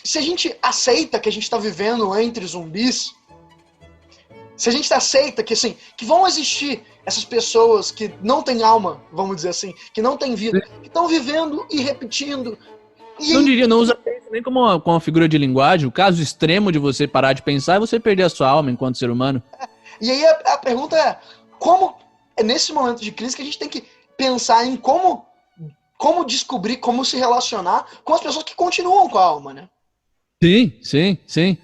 se a gente aceita que a gente está vivendo entre zumbis, se a gente aceita que, assim, que vão existir essas pessoas que não têm alma, vamos dizer assim, que não têm vida, que estão vivendo e repetindo. Não usa nem como uma figura de linguagem. O caso extremo de você parar de pensar é você perder a sua alma enquanto ser humano. E aí a pergunta é, como é nesse momento de crise que a gente tem que pensar em como descobrir, como se relacionar com as pessoas que continuam com a alma, né? Sim.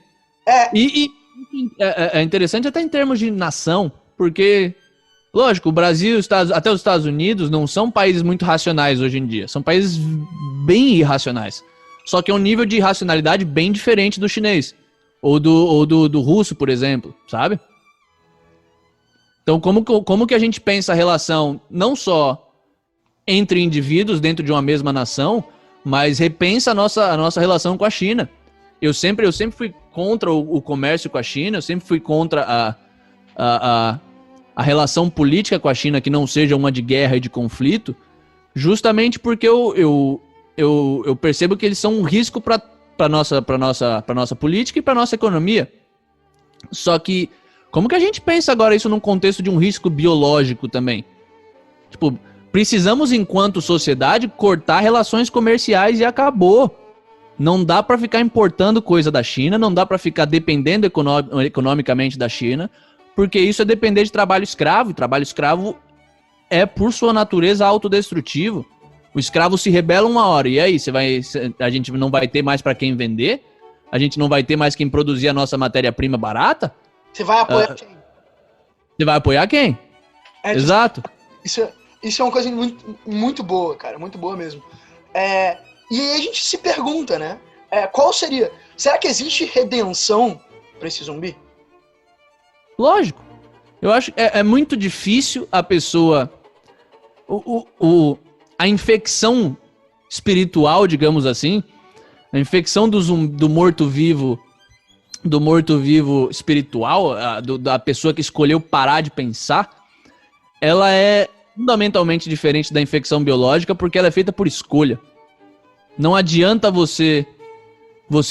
É interessante até em termos de nação, porque, lógico, o Brasil, até os Estados Unidos não são países muito racionais hoje em dia. São países bem irracionais. Só que é um nível de irracionalidade bem diferente do chinês. Ou do russo, por exemplo, sabe? Então, como que a gente pensa a relação não só entre indivíduos dentro de uma mesma nação, mas repensa a nossa relação com a China. Eu sempre fui contra o comércio com a China, eu sempre fui contra a relação política com a China que não seja uma de guerra e de conflito, justamente porque eu percebo que eles são um risco para nossa política e para nossa economia. Só que, como que a gente pensa agora isso num contexto de um risco biológico também? Tipo, precisamos, enquanto sociedade, cortar relações comerciais e acabou. Não dá para ficar importando coisa da China, não dá para ficar dependendo economicamente da China, porque isso é depender de trabalho escravo, e trabalho escravo é, por sua natureza, autodestrutivo. O escravo se rebela uma hora, e aí a gente não vai ter mais para quem vender? A gente não vai ter mais quem produzir a nossa matéria-prima barata? Você vai apoiar quem? Você vai apoiar quem? Exato. Isso é uma coisa muito, muito boa, cara, muito boa mesmo. E aí a gente se pergunta, né? Qual seria? Será que existe redenção pra esse zumbi? Lógico. Eu acho que é muito difícil a pessoa... A infecção espiritual, digamos assim, a infecção do morto-vivo, espiritual, da pessoa que escolheu parar de pensar, ela é fundamentalmente diferente da infecção biológica porque ela é feita por escolha. Não adianta você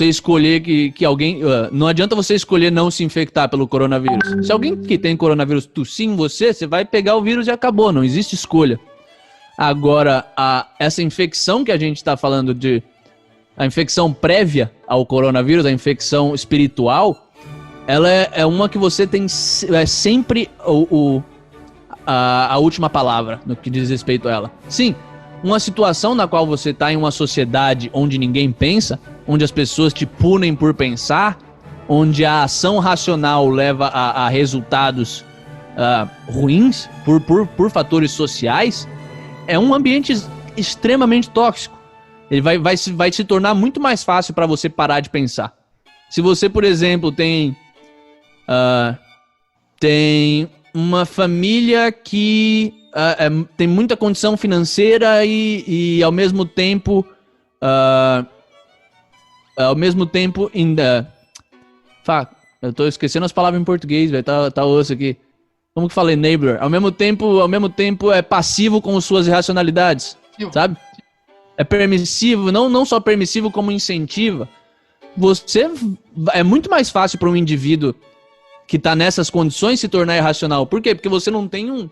escolher que alguém... não adianta você escolher não se infectar pelo coronavírus. Se alguém que tem coronavírus tossir em você vai pegar o vírus e acabou. Não existe escolha. Agora, essa infecção que a gente está falando a infecção prévia ao coronavírus, a infecção espiritual, ela é uma que você tem sempre a última palavra no que diz respeito a ela. Sim, uma situação na qual você está em uma sociedade onde ninguém pensa, onde as pessoas te punem por pensar, onde a ação racional leva a resultados ruins por fatores sociais, é um ambiente extremamente tóxico. Ele vai se tornar muito mais fácil para você parar de pensar. Se você, por exemplo, tem uma família que tem muita condição financeira e ao mesmo tempo ainda... eu tô esquecendo as palavras em português, velho, tá osso aqui. Como que falei, neighbor? Ao mesmo tempo é passivo com suas irracionalidades, sabe? É permissivo, não só permissivo como incentiva. É muito mais fácil para um indivíduo que tá nessas condições se tornar irracional. Por quê? Porque você não tem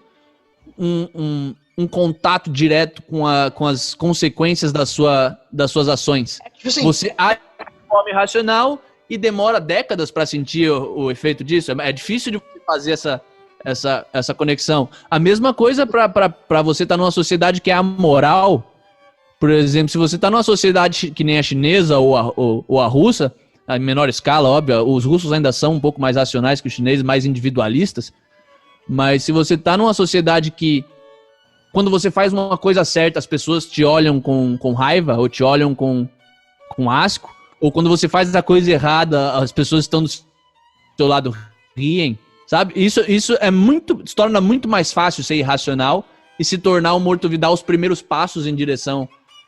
um contato direto com as consequências das suas ações. Assim, você age de forma irracional e demora décadas para sentir o efeito disso. É difícil de fazer essa conexão. A mesma coisa para você estar numa sociedade que é amoral. Por exemplo, se você está numa sociedade que nem a chinesa ou a russa, em menor escala, óbvio, os russos ainda são um pouco mais racionais que os chineses, mais individualistas, mas se você está numa sociedade que, quando você faz uma coisa certa, as pessoas te olham com raiva, ou te olham com asco, ou quando você faz a coisa errada, as pessoas estão do seu lado riem, sabe? Isso se torna muito mais fácil ser irracional e se tornar um morto-vivo, dar os primeiros passos em direção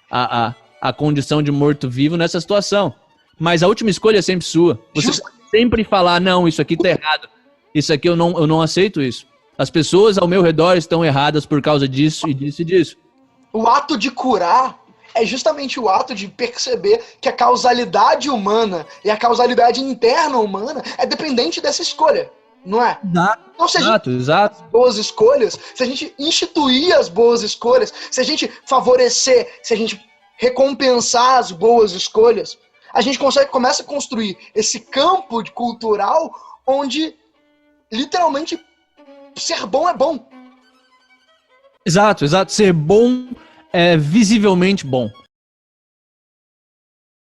à condição de morto-vivo nessa situação. Mas a última escolha é sempre sua. Você sempre falar, não, isso aqui tá errado. Isso aqui eu não aceito isso. As pessoas ao meu redor estão erradas por causa disso e disso e disso. O ato de curar, é justamente o ato de perceber que a causalidade humana e a causalidade interna humana é dependente dessa escolha, não é? Então, se a gente Exato. boas escolhas, se a gente instituir as boas escolhas, se a gente favorecer, se a gente recompensar as boas escolhas, a gente começa a construir esse campo cultural onde literalmente ser bom é bom. Exato. Ser bom é visivelmente bom.